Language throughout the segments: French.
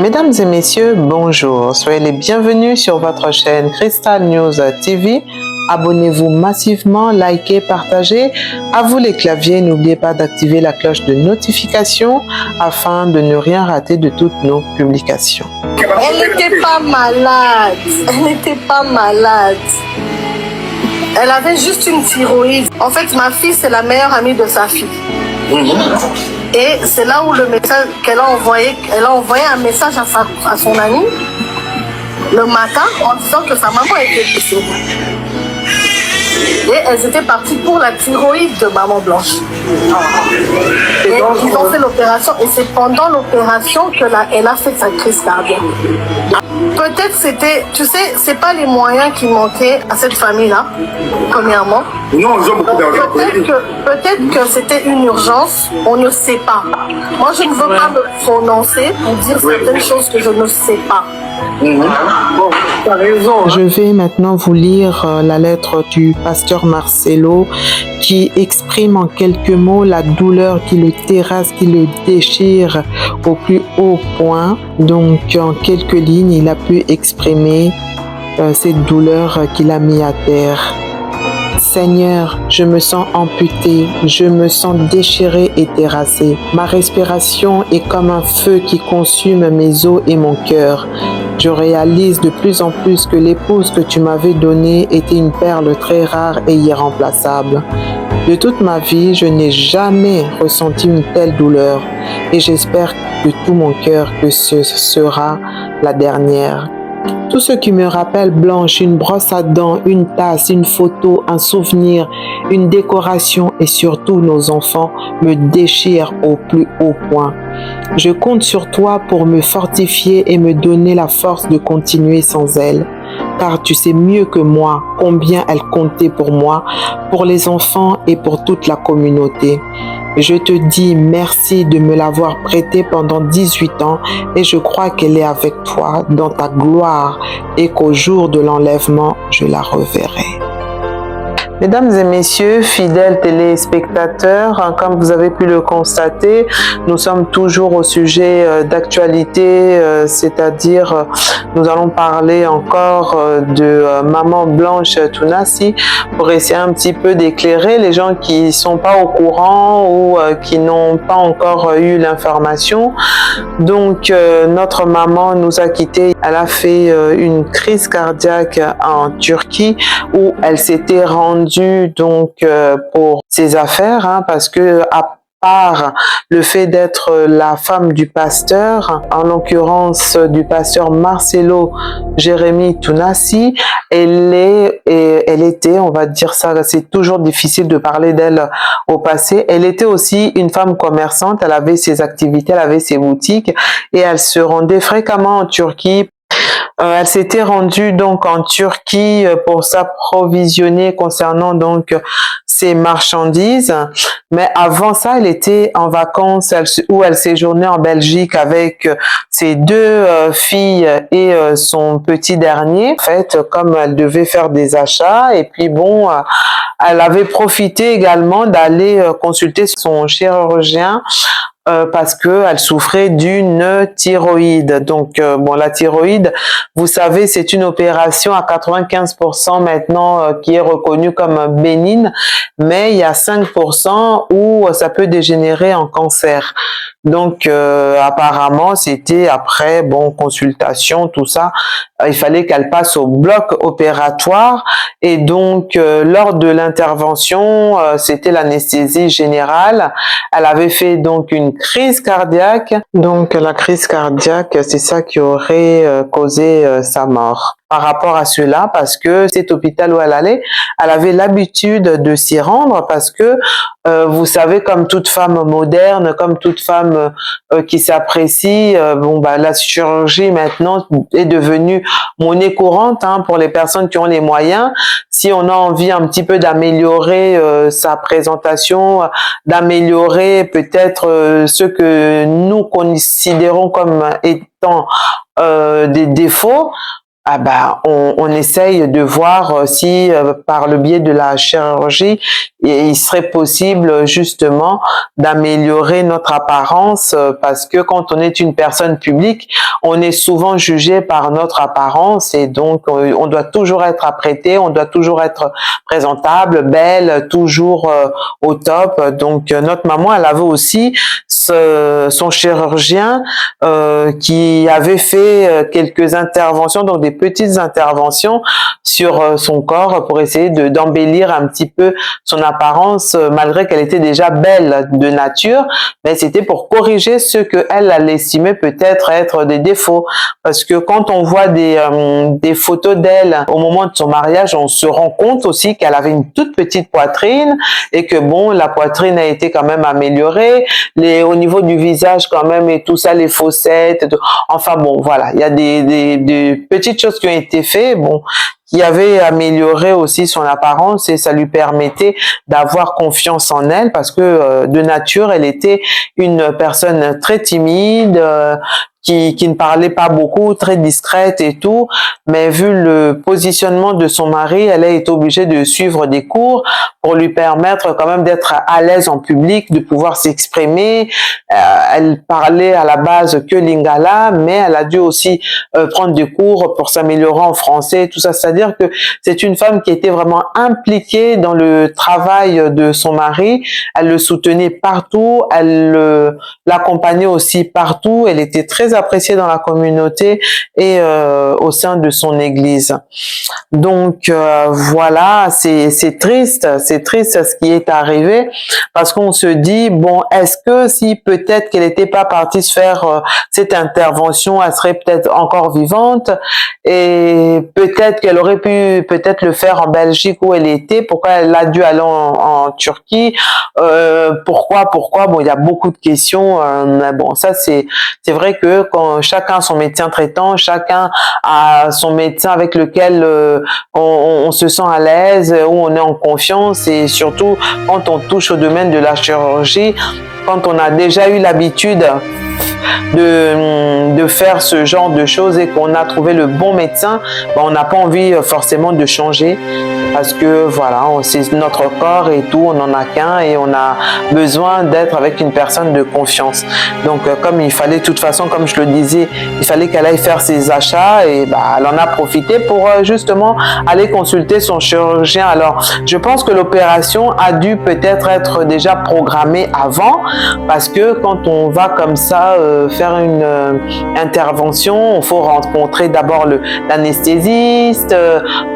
Mesdames et messieurs, bonjour. Soyez les bienvenus sur votre chaîne Crystal News TV. Abonnez-vous massivement, likez, partagez. À vous les claviers, n'oubliez pas d'activer la cloche de notification afin de ne rien rater de toutes nos publications. Elle n'était pas malade. Elle n'était pas malade. Elle avait juste une thyroïde. En fait, ma fille, c'est la meilleure amie de sa fille. Et c'est là où le message qu'elle a envoyé, elle a envoyé un message à son amie le matin en disant que sa maman était décédée. Et elles étaient parties pour la thyroïde de maman Blanche. Et ils ont fait l'opération et c'est pendant l'opération qu'elle a fait sa crise cardiaque. Peut-être c'était, tu sais, c'est pas les moyens qui manquaient à cette famille-là, premièrement. Non, ils ont beaucoup d'argent. Peut-être que c'était une urgence, on ne sait pas. Moi, je ne veux pas me prononcer pour dire certaines choses que je ne sais pas. Bon, t'as raison. Je vais maintenant vous lire la lettre du pasteur Marcelo qui exprime en quelques mots la douleur qui le terrasse, qui le déchire au plus haut point. Donc en quelques lignes, il a pu exprimer cette douleur qu'il a mis à terre. Seigneur, je me sens amputé, je me sens déchiré et terrassé. Ma respiration est comme un feu qui consume mes os et mon cœur. Je réalise de plus en plus que l'épouse que tu m'avais donnée était une perle très rare et irremplaçable. De toute ma vie, je n'ai jamais ressenti une telle douleur et j'espère de tout mon cœur que ce sera la dernière. Tout ce qui me rappelle Blanche, une brosse à dents, une tasse, une photo, un souvenir, une décoration et surtout nos enfants me déchire au plus haut point. Je compte sur toi pour me fortifier et me donner la force de continuer sans elle. Car tu sais mieux que moi combien elle comptait pour moi, pour les enfants et pour toute la communauté. Je te dis merci de me l'avoir prêtée pendant 18 ans et je crois qu'elle est avec toi dans ta gloire et qu'au jour de l'enlèvement, je la reverrai. Mesdames et messieurs, fidèles téléspectateurs, comme vous avez pu le constater, nous sommes toujours au sujet d'actualité, c'est-à-dire nous allons parler encore de Maman Blanche Tounassi pour essayer un petit peu d'éclairer les gens qui ne sont pas au courant ou qui n'ont pas encore eu l'information. Donc notre maman nous a quittés, elle a fait une crise cardiaque en Turquie où elle s'était rendue donc pour ses affaires parce que à part le fait d'être la femme du pasteur, en l'occurrence du pasteur Marcelo Jérémy Tounassi, elle était, on va dire ça, c'est toujours difficile de parler d'elle au passé, elle était aussi une femme commerçante, elle avait ses activités, elle avait ses boutiques et elle se rendait fréquemment en Turquie. Elle s'était rendue donc en Turquie pour s'approvisionner concernant donc ses marchandises. Mais avant ça, elle était en vacances où elle séjournait en Belgique avec ses deux filles et son petit dernier. En fait, comme elle devait faire des achats et puis bon, elle avait profité également d'aller consulter son chirurgien parce que elle souffrait d'une thyroïde. Donc bon, la thyroïde, vous savez, c'est une opération à 95% maintenant qui est reconnue comme bénigne, mais il y a 5% où ça peut dégénérer en cancer. Donc apparemment, c'était après bon consultation, tout ça, il fallait qu'elle passe au bloc opératoire et donc lors de l'intervention, c'était l'anesthésie générale. Elle avait fait donc une crise cardiaque. Donc la crise cardiaque, c'est ça qui aurait causé sa mort. Par rapport à cela, parce que cet hôpital où elle allait, elle avait l'habitude de s'y rendre parce que vous savez, comme toute femme moderne, comme toute femme qui s'apprécie, bon bah la chirurgie maintenant est devenue monnaie courante pour les personnes qui ont les moyens. Si on a envie un petit peu d'améliorer sa présentation, d'améliorer peut-être ce que nous considérons comme étant des défauts, ah bah, on essaye de voir si par le biais de la chirurgie, il serait possible justement d'améliorer notre apparence parce que quand on est une personne publique, on est souvent jugé par notre apparence et donc on doit toujours être apprêté, on doit toujours être présentable, belle, toujours au top. Donc notre maman, elle avait aussi son chirurgien qui avait fait quelques interventions, donc des petites interventions sur son corps pour essayer d'embellir un petit peu son apparence malgré qu'elle était déjà belle de nature, mais c'était pour corriger ce que elle estimait peut-être être des défauts. Parce que quand on voit des photos d'elle au moment de son mariage, on se rend compte aussi qu'elle avait une toute petite poitrine et que bon, la poitrine a été quand même améliorée, au niveau du visage quand même et tout ça, les fossettes, et tout. Enfin bon, voilà, il y a des petites choses qui ont été faites, bon, qui avaient amélioré aussi son apparence et ça lui permettait d'avoir confiance en elle parce que de nature, elle était une personne très timide, qui ne parlait pas beaucoup, très discrète et tout, mais vu le positionnement de son mari, elle a été obligée de suivre des cours pour lui permettre quand même d'être à l'aise en public, de pouvoir s'exprimer. Elle parlait à la base que lingala, mais elle a dû aussi prendre des cours pour s'améliorer en français, tout ça. C'est-à-dire que c'est une femme qui était vraiment impliquée dans le travail de son mari. Elle le soutenait partout, elle l'accompagnait aussi partout. Elle était très appréciée dans la communauté et au sein de son église. Donc voilà, c'est triste ce qui est arrivé parce qu'on se dit bon, est-ce que si peut-être qu'elle n'était pas partie se faire cette intervention, elle serait peut-être encore vivante et peut-être qu'elle aurait pu peut-être le faire en Belgique où elle était. Pourquoi elle a dû aller en Turquie? Pourquoi? Bon, il y a beaucoup de questions. Mais bon, ça c'est vrai que quand chacun a son médecin traitant, chacun a son médecin avec lequel on se sent à l'aise, où on est en confiance et surtout quand on touche au domaine de la chirurgie, quand on a déjà eu l'habitude de faire ce genre de choses et qu'on a trouvé le bon médecin, ben on n'a pas envie forcément de changer parce que voilà, c'est notre corps et tout, on n'en a qu'un et on a besoin d'être avec une personne de confiance. Donc comme il fallait de toute façon, comme je le disais, il fallait qu'elle aille faire ses achats et bah, elle en a profité pour justement aller consulter son chirurgien. Alors je pense que l'opération a dû peut-être être déjà programmée avant parce que quand on va comme ça faire une intervention, il faut rencontrer d'abord l'anesthésiste,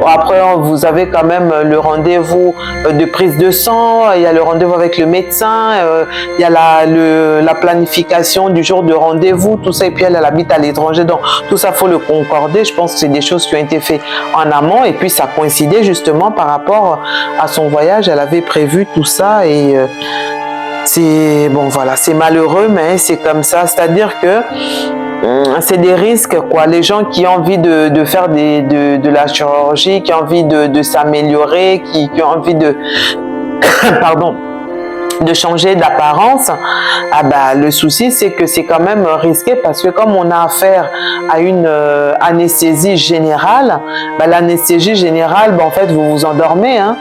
après vous avez quand même le rendez-vous de prise de sang, il y a le rendez-vous avec le médecin, il y a la planification du jour de rendez-vous, tout ça, et puis elle habite à l'étranger, donc tout ça faut le concorder. Je pense que c'est des choses qui ont été faites en amont et puis ça coïncidait justement par rapport à son voyage, elle avait prévu tout ça et c'est bon, voilà, c'est malheureux, mais c'est comme ça. C'est-à-dire que c'est des risques, quoi. Les gens qui ont envie de faire de la chirurgie, qui ont envie de s'améliorer, qui ont envie de pardon, de changer d'apparence, ah bah, le souci c'est que c'est quand même risqué parce que comme on a affaire à une anesthésie générale, bah, l'anesthésie générale, bah, en fait vous vous endormez, hein.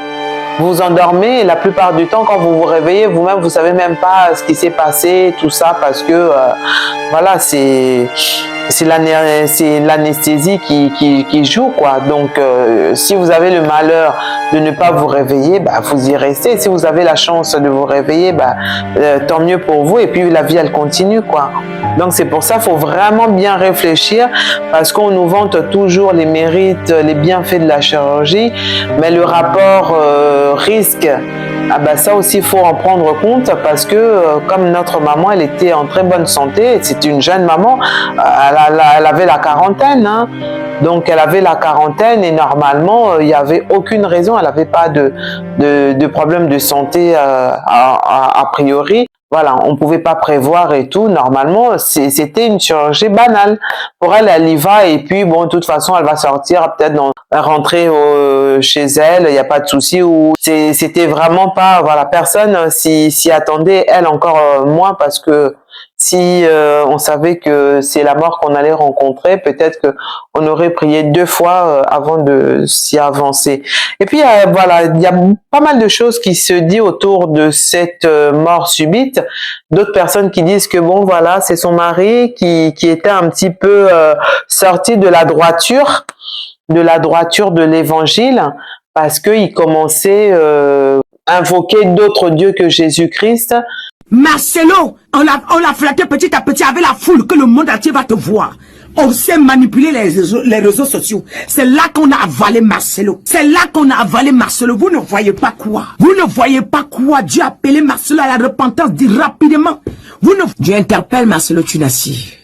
Vous vous endormez et la plupart du temps quand vous vous réveillez vous-même vous savez même pas ce qui s'est passé, tout ça parce que voilà, c'est l'anesthésie qui joue, quoi. Donc si vous avez le malheur de ne pas vous réveiller, bah, vous y restez. Si vous avez la chance de vous réveiller, bah, tant mieux pour vous et puis la vie elle continue, quoi. Donc c'est pour ça qu'il faut vraiment bien réfléchir parce qu'on nous vante toujours les mérites, les bienfaits de la chirurgie, mais le rapport risque, ah ben ça aussi il faut en prendre compte parce que comme notre maman elle était en très bonne santé, c'était une jeune maman, elle avait la quarantaine, hein. Donc elle avait la quarantaine et normalement il n'y avait aucune raison, elle n'avait pas de problème de santé a priori. Voilà, on ne pouvait pas prévoir et tout. Normalement, c'était une chirurgie banale. Pour elle, elle y va et puis, bon, de toute façon, elle va sortir, peut-être rentrer chez elle, il n'y a pas de souci. Ou c'était vraiment pas, voilà, personne s'y attendait, elle encore moins parce que si on savait que c'est la mort qu'on allait rencontrer, peut-être qu'on aurait prié 2 fois avant de s'y avancer. Et puis voilà, il y a pas mal de choses qui se disent autour de cette mort subite. D'autres personnes qui disent que bon voilà, c'est son mari qui était un petit peu sorti de la droiture de l'évangile, parce qu'il commençait à invoquer d'autres dieux que Jésus-Christ. Marcelo, on l'a flatté petit à petit avec la foule que le monde entier va te voir. On sait manipuler les réseaux sociaux. C'est là qu'on a avalé Marcelo. C'est là qu'on a avalé Marcelo. Vous ne voyez pas quoi? Vous ne voyez pas quoi? Dieu a appelé Marcelo à la repentance, dit rapidement. Dieu interpelle Marcelo Tunasi.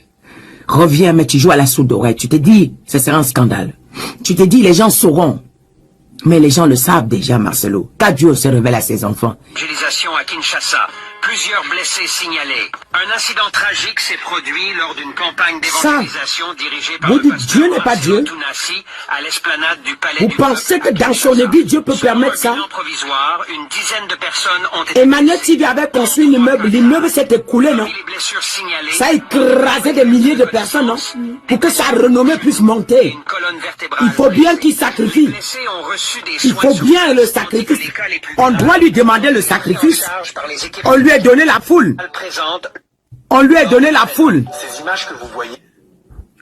Reviens, mais tu joues à la sourde oreille. Tu te dis, ce sera un scandale. Tu te dis, les gens sauront. Mais les gens le savent déjà, Marcelo. Car Dieu se révèle à ses enfants. Utilisation à Kinshasa. Plusieurs blessés signalés. Un incident tragique s'est produit lors d'une campagne d'évangélisation dirigée par le pasteur Dieu n'est pas Dieu. Tunasi à l'esplanade du palais Vous du pensez peuple que à dans son Kinshasa. église, Dieu peut Selon permettre un ça? bilan provisoire, une dizaine de personnes ont été Emmanuel TV avait construit l'immeuble. L'immeuble s'est écoulé, non? Parmi les blessures signalées, Ça a écrasé des milliers de personnes, non? Pour que sa renommée puisse monter. une colonne vertébrale Il faut bien blessée. qu'il sacrifie. Les blessés ont reçu des Il soins faut de bien souffrance, le tandis que sacrifice. les cas les plus On graves doit lui demander le sacrifice. en charge par les équipes On lui a donné la foule. présentes. On lui a donné la foule. Ces images que vous voyez.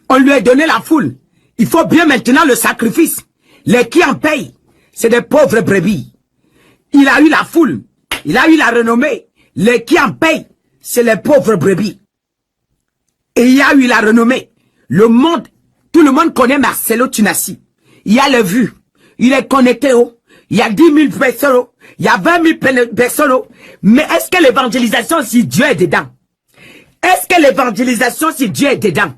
On lui a donné la foule. Il faut bien maintenant le sacrifice. Les qui en payent, c'est des pauvres brebis. Il a eu la foule. Il a eu la renommée. Les qui en payent, c'est les pauvres brebis. Et il a eu la renommée. Le monde, tout le monde connaît Marcelo Tunasi. Il y a les vues. Il est connecté. Il y a 10 000 personnes. Il y a 20 000 personnes. Mais est-ce que l'évangélisation, si Dieu est dedans? Est-ce que l'évangélisation, si Dieu est dedans?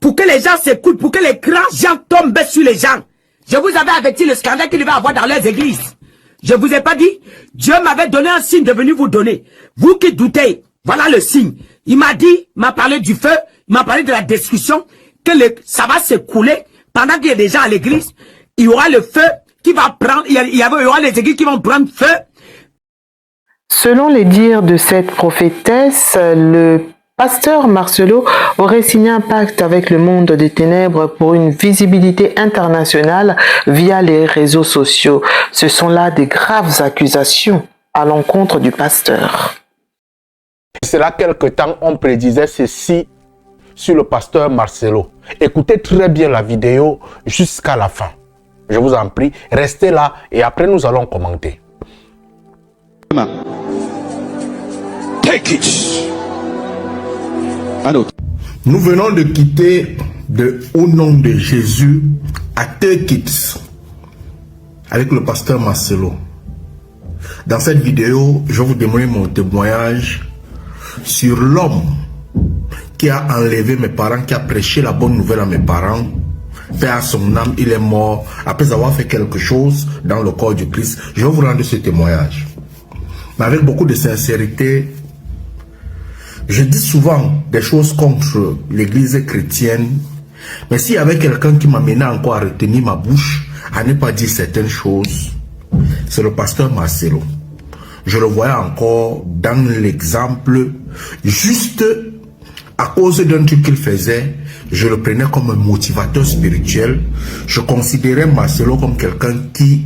Pour que les gens s'écoutent, pour que les grands gens tombent sur les gens. Je vous avais averti le scandale qu'il va avoir dans les églises. Je vous ai pas dit? Dieu m'avait donné un signe de venir vous donner. Vous qui doutez, voilà le signe. Il m'a dit, il m'a parlé du feu, il m'a parlé de la destruction, que ça va s'écouler. Pendant qu'il y a des gens à l'église, il y aura le feu qui va prendre, il y aura les églises qui vont prendre feu. Selon les dires de cette prophétesse, le pasteur Marcelo aurait signé un pacte avec le monde des ténèbres pour une visibilité internationale via les réseaux sociaux. Ce sont là des graves accusations à l'encontre du pasteur. Cela quelque temps, on prédisait ceci sur le pasteur Marcelo. Écoutez très bien la vidéo jusqu'à la fin. Je vous en prie, restez là et après nous allons commenter. Take it. Nous venons de quitter au nom de Jésus à Take It avec le pasteur Marcelo. Dans cette vidéo, je vais vous donner mon témoignage sur l'homme qui a enlevé mes parents, qui a prêché la bonne nouvelle à mes parents. Paix à son âme, il est mort après avoir fait quelque chose dans le corps du Christ. Je vais vous rendre ce témoignage. Mais avec beaucoup de sincérité, je dis souvent des choses contre l'église chrétienne, mais s'il y avait quelqu'un qui m'amenait encore à retenir ma bouche, à ne pas dire certaines choses, c'est le pasteur Marcelo. Je le voyais encore dans l'exemple, juste à cause d'un truc qu'il faisait, je le prenais comme un motivateur spirituel. Je considérais Marcelo comme quelqu'un qui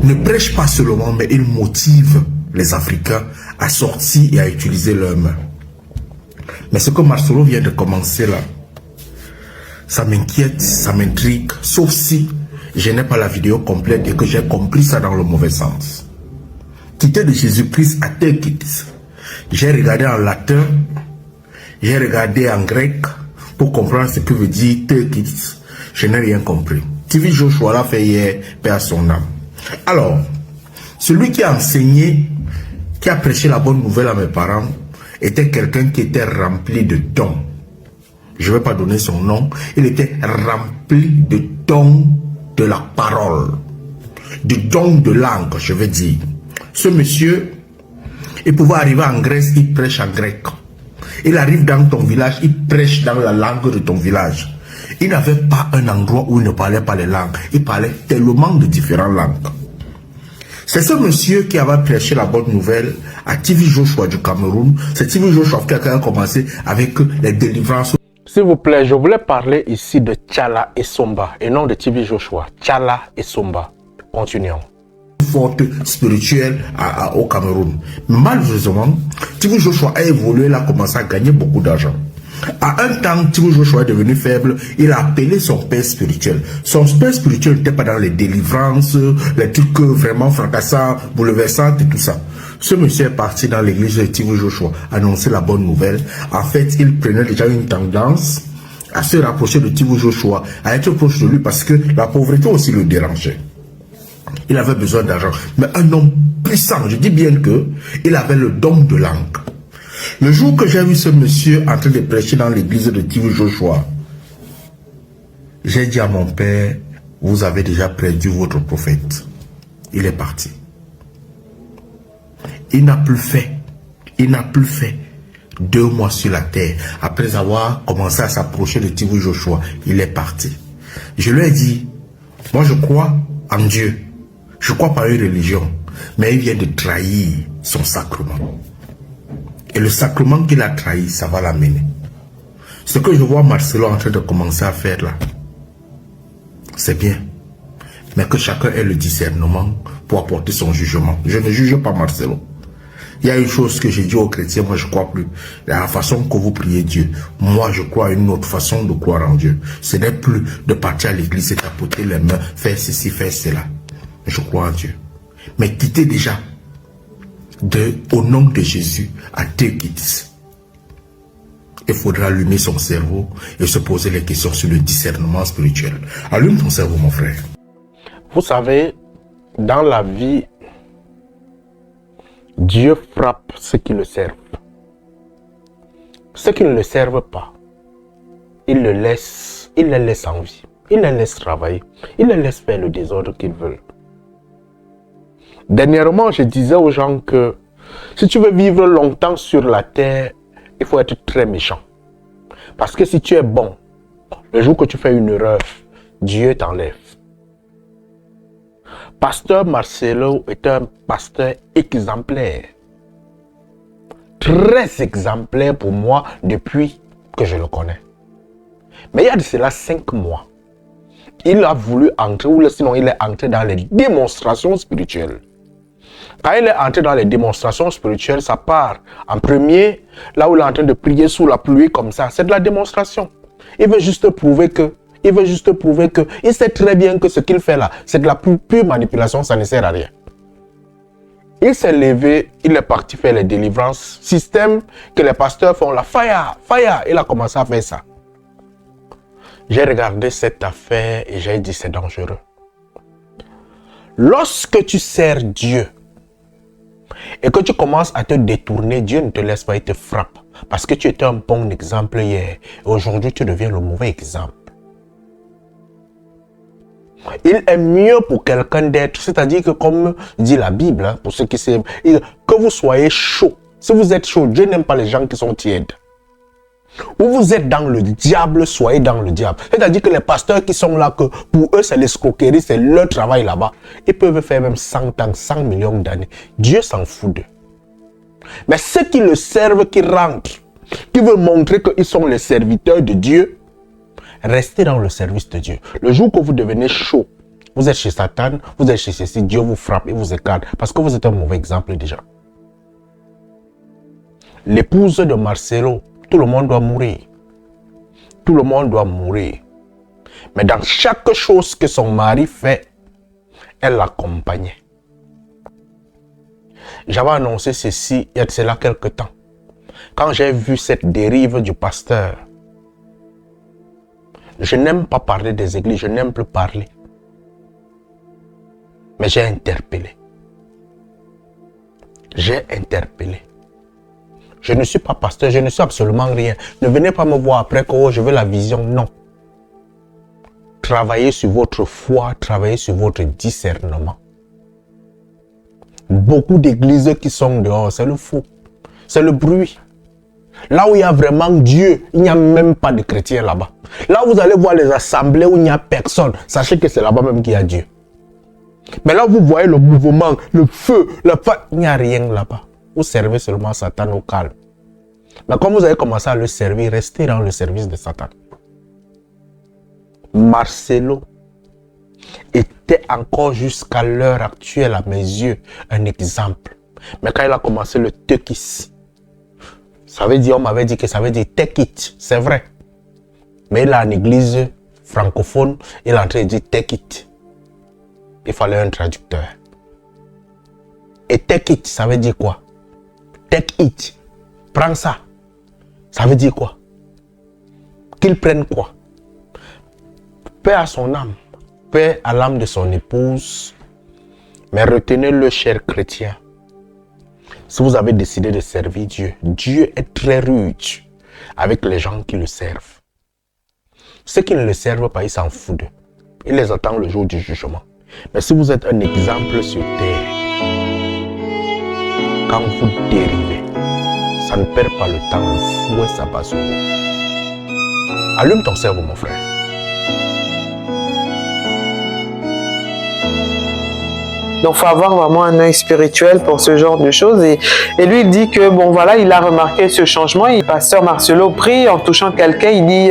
ne prêche pas seulement, mais il motive les Africains à sortir et à utiliser leurs mains. Mais ce que Marcelo vient de commencer là, ça m'inquiète, ça m'intrigue, sauf si je n'ai pas la vidéo complète et que j'ai compris ça dans le mauvais sens. Quitter de Jésus-Christ à Take It. J'ai regardé en latin, j'ai regardé en grec pour comprendre ce que veut dire Take It. Je n'ai rien compris. TV Joshua l'a fait hier, paix à son âme. Alors, celui qui a enseigné, qui a prêché la bonne nouvelle à mes parents, était quelqu'un qui était rempli de dons. Je ne vais pas donner son nom. Il était rempli de dons de la parole. De dons de langue, je veux dire. Ce monsieur, il pouvait arriver en Grèce, il prêche en grec. Il arrive dans ton village, il prêche dans la langue de ton village. Il n'avait pas un endroit où il ne parlait pas les langues. Il parlait tellement de différentes langues. C'est ce monsieur qui avait prêché la bonne nouvelle à TV Joshua du Cameroun. C'est TV Joshua qui a commencé avec les délivrances. S'il vous plaît, je voulais parler ici de Tchala et Somba et non de TV Joshua. Tchala et Somba. Continuons. Forte spirituelle au Cameroun. Malheureusement, TV Joshua a évolué, il a commencé à gagner beaucoup d'argent. À un temps, TV Joshua est devenu faible, il a appelé son père spirituel. Son père spirituel n'était pas dans les délivrances, les trucs vraiment fracassants, bouleversants et tout ça. Ce monsieur est parti dans l'église de TV Joshua, annoncer la bonne nouvelle. En fait, il prenait déjà une tendance à se rapprocher de TV Joshua, à être proche de lui parce que la pauvreté aussi le dérangeait. Il avait besoin d'argent. Mais un homme puissant, je dis bien que il avait le don de langue. Le jour que j'ai vu ce monsieur en train de prêcher dans l'église de TV Joshua, j'ai dit à mon père, vous avez déjà perdu votre prophète. Il est parti. Il n'a plus fait 2 mois sur la terre. Après avoir commencé à s'approcher de TV Joshua, il est parti. Je lui ai dit, moi je crois en Dieu. Je crois pas à une religion. Mais il vient de trahir son sacrement. Et le sacrement qu'il a trahi, ça va l'amener. Ce que je vois Marcelo en train de commencer à faire là, c'est bien. Mais que chacun ait le discernement pour apporter son jugement. Je ne juge pas Marcelo. Il y a une chose que j'ai dit aux chrétiens, moi je ne crois plus. La façon que vous priez Dieu. Moi je crois à une autre façon de croire en Dieu. Ce n'est plus de partir à l'église et tapoter les mains, faire ceci, faire cela. Je crois en Dieu. Mais quittez déjà au nom de Jésus à Tekits. Il faudra allumer son cerveau et se poser les questions sur le discernement spirituel. Allume ton cerveau, mon frère. Vous savez, dans la vie, Dieu frappe ceux qui le servent. Ceux qui ne le servent pas, il les laisse en vie. Il les laisse travailler. Il les laisse faire le désordre qu'ils veulent. Dernièrement, je disais aux gens que si tu veux vivre longtemps sur la terre, il faut être très méchant. Parce que si tu es bon, le jour que tu fais une erreur, Dieu t'enlève. Pasteur Marcelo est un pasteur exemplaire. Très exemplaire pour moi depuis que je le connais. Mais il y a de cela 5 mois. Il a voulu entrer, ou sinon il est entré dans les démonstrations spirituelles. Quand il est entré dans les démonstrations spirituelles, ça part en premier, là où il est en train de prier sous la pluie comme ça. C'est de la démonstration. Il veut juste prouver que, il sait très bien que ce qu'il fait là, c'est de la pure manipulation, ça ne sert à rien. Il s'est levé, il est parti faire les délivrances, système que les pasteurs font, la fire, il a commencé à faire ça. J'ai regardé cette affaire et j'ai dit c'est dangereux. Lorsque tu sers Dieu et que tu commences à te détourner, Dieu ne te laisse pas, il te frappe. Parce que tu étais un bon exemple hier et aujourd'hui tu deviens le mauvais exemple. Il est mieux pour quelqu'un d'être, c'est-à-dire que comme dit la Bible, hein, pour ceux qui savent, que vous soyez chaud. Si vous êtes chaud, Dieu n'aime pas les gens qui sont tièdes. Ou vous êtes dans le diable, soyez dans le diable. C'est-à-dire que les pasteurs qui sont là, que pour eux c'est l'escroquerie, c'est leur travail là-bas. Ils peuvent faire même 100 ans, 100 millions d'années. Dieu s'en fout d'eux. Mais ceux qui le servent, qui rentrent, qui veulent montrer qu'ils sont les serviteurs de Dieu, restez dans le service de Dieu. Le jour que vous devenez chaud, vous êtes chez Satan, vous êtes chez ceci, Dieu vous frappe et vous écarte parce que vous êtes un mauvais exemple déjà. L'épouse de Marcelo, tout le monde doit mourir. Tout le monde doit mourir. Mais dans chaque chose que son mari fait, elle l'accompagnait. J'avais annoncé ceci il y a de cela quelque temps. Quand j'ai vu cette dérive du pasteur, je n'aime pas parler des églises, je n'aime plus parler. Mais j'ai interpellé. J'ai interpellé. Je ne suis pas pasteur, je ne suis absolument rien. Ne venez pas me voir après que oh, je veux la vision. Non. Travaillez sur votre foi, travaillez sur votre discernement. Beaucoup d'églises qui sont dehors, c'est le faux. C'est le bruit. Là où il y a vraiment Dieu, il n'y a même pas de chrétiens là-bas. Là où vous allez voir les assemblées où il n'y a personne, sachez que c'est là-bas même qu'il y a Dieu. Mais là où vous voyez le mouvement, le feu, il n'y a rien là-bas. Vous servez seulement Satan au calme. Mais comme vous avez commencé à le servir, restez dans le service de Satan. Marcelo était encore jusqu'à l'heure actuelle à mes yeux un exemple. Mais quand il a commencé le tekis, ça veut dire, on m'avait dit que ça veut dire take it, c'est vrai. Mais là en église francophone, il est en train de dire take it. Il fallait un traducteur. Et take it, ça veut dire quoi? Take it. Prends ça. Ça veut dire quoi? Qu'il prenne quoi? Paix à son âme. Paix à l'âme de son épouse. Mais retenez-le, cher chrétien. Si vous avez décidé de servir Dieu, Dieu est très rude avec les gens qui le servent. Ceux qui ne le servent pas, il s'en fout d'eux. Il les attend le jour du jugement. Mais si vous êtes un exemple sur terre, quand vous dérivez, ça ne perd pas le temps, le fouet s'abat sur vous. Allume ton cerveau, mon frère. Donc, il faut avoir vraiment un œil spirituel pour ce genre de choses. Et lui, il dit que, bon, voilà, il a remarqué ce changement. Et pasteur Marcelo prie en touchant quelqu'un. Il dit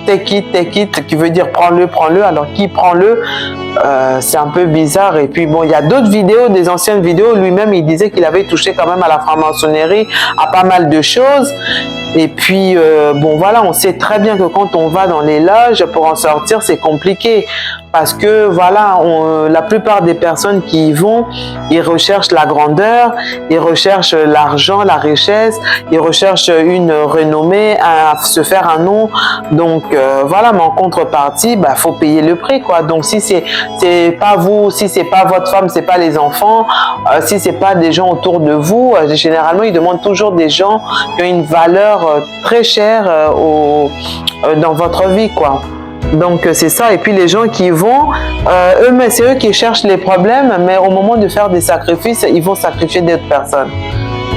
take it, qui veut dire prends-le, prends-le. Alors, qui prend-le? C'est un peu bizarre. Et puis, bon, il y a d'autres vidéos, des anciennes vidéos. Lui-même, il disait qu'il avait touché quand même à la franc-maçonnerie, à pas mal de choses. Et puis, bon, voilà, on sait très bien que quand on va dans les loges, pour en sortir, c'est compliqué. Parce que, voilà, la plupart des personnes qui y vont, ils recherchent la grandeur, ils recherchent l'argent, la richesse, ils recherchent une renommée, à se faire un nom. Donc, voilà, mais en contrepartie, bah, faut payer le prix, quoi. Donc, si c'est pas vous, si c'est pas votre femme, c'est pas les enfants, si c'est pas des gens autour de vous, généralement, ils demandent toujours des gens qui ont une valeur très chère dans votre vie, quoi. Donc c'est ça, et puis les gens qui vont, c'est eux qui cherchent les problèmes, mais au moment de faire des sacrifices, ils vont sacrifier d'autres personnes.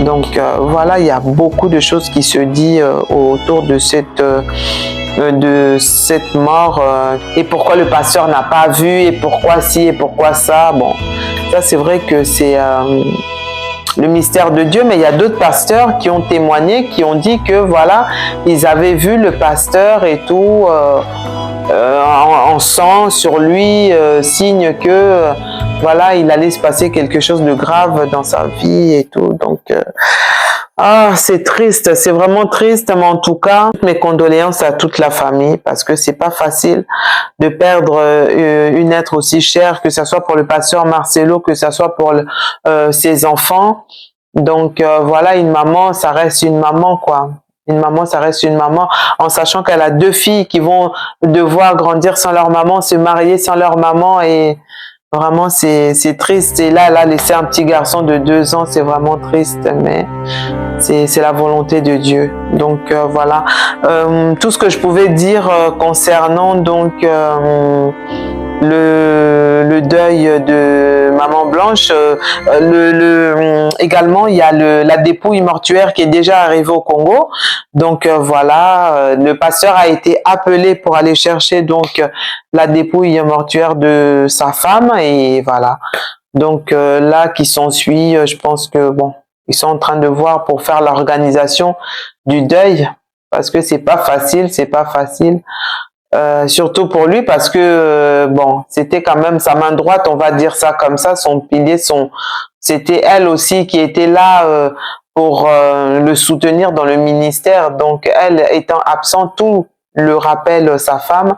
Donc voilà, il y a beaucoup de choses qui se disent autour de cette mort, et pourquoi le pasteur n'a pas vu, et pourquoi ci, et pourquoi ça. Bon, ça c'est vrai que c'est le mystère de Dieu, mais il y a d'autres pasteurs qui ont témoigné, qui ont dit que voilà, ils avaient vu le pasteur et tout, en sang sur lui, signe que voilà, il allait se passer quelque chose de grave dans sa vie et tout. Donc c'est triste, c'est vraiment triste, mais en tout cas, mes condoléances à toute la famille, parce que c'est pas facile de perdre une être aussi chère, que ce soit pour le pasteur Marcelo, que ce soit pour ses enfants. Donc voilà, une maman, ça reste une maman, quoi. Une maman, ça reste une maman, en sachant qu'elle a 2 filles qui vont devoir grandir sans leur maman, se marier sans leur maman, et vraiment, c'est triste. Et là, elle a laissé un petit garçon de 2 ans, c'est vraiment triste, mais c'est la volonté de Dieu. Donc, voilà. Tout ce que je pouvais dire concernant, donc, le deuil de Maman Blanche, également il y a la dépouille mortuaire qui est déjà arrivée au Congo. Donc voilà, le pasteur a été appelé pour aller chercher donc la dépouille mortuaire de sa femme, et voilà. Donc là qui s'ensuit, je pense que bon, ils sont en train de voir pour faire l'organisation du deuil, parce que c'est pas facile, surtout pour lui, parce que bon, c'était quand même sa main droite, on va dire ça comme ça, son pilier, c'était elle aussi qui était là pour le soutenir dans le ministère. Donc elle étant absente, tout le rappelle sa femme,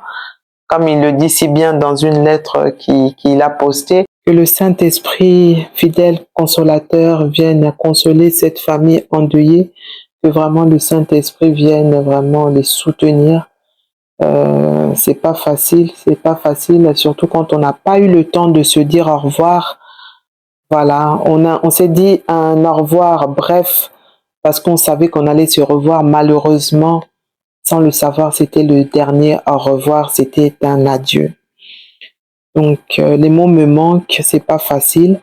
comme il le dit si bien dans une lettre qu'il a postée. Que le Saint-Esprit, fidèle consolateur, vienne consoler cette famille endeuillée, que vraiment le Saint-Esprit vienne vraiment les soutenir. C'est pas facile, surtout quand on n'a pas eu le temps de se dire au revoir. Voilà, on s'est dit un au revoir bref, parce qu'on savait qu'on allait se revoir. Malheureusement, sans le savoir, c'était le dernier au revoir, c'était un adieu. Donc les mots me manquent, c'est pas facile.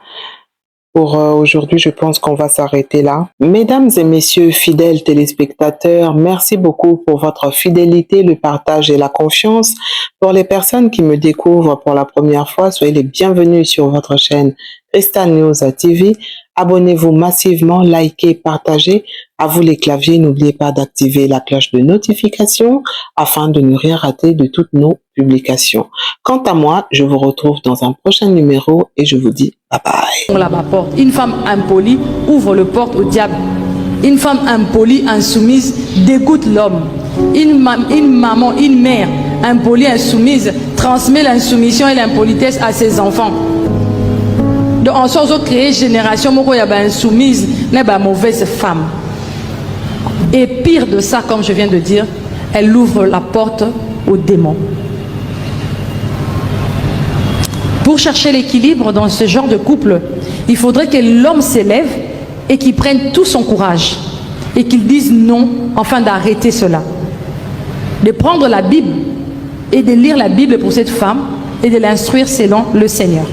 Pour aujourd'hui, je pense qu'on va s'arrêter là. Mesdames et messieurs, fidèles téléspectateurs, merci beaucoup pour votre fidélité, le partage et la confiance. Pour les personnes qui me découvrent pour la première fois, soyez les bienvenus sur votre chaîne Crystal News TV. Abonnez-vous massivement, likez, partagez. À vous les claviers, n'oubliez pas d'activer la cloche de notification afin de ne rien rater de toutes nos publications. Quant à moi, je vous retrouve dans un prochain numéro et je vous dis bye bye. Une femme impolie ouvre le porte au diable. Une femme impolie, insoumise, dégoûte l'homme. Une maman, une mère impolie, insoumise, transmet l'insoumission et l'impolitesse à ses enfants. Donc, en sorte de créer génération, il y a insoumise, il y a mauvaise femme. Et pire de ça, comme je viens de dire, elle ouvre la porte aux démons. Pour chercher l'équilibre dans ce genre de couple, il faudrait que l'homme s'élève et qu'il prenne tout son courage et qu'il dise non afin d'arrêter cela. De prendre la Bible et de lire la Bible pour cette femme et de l'instruire selon le Seigneur.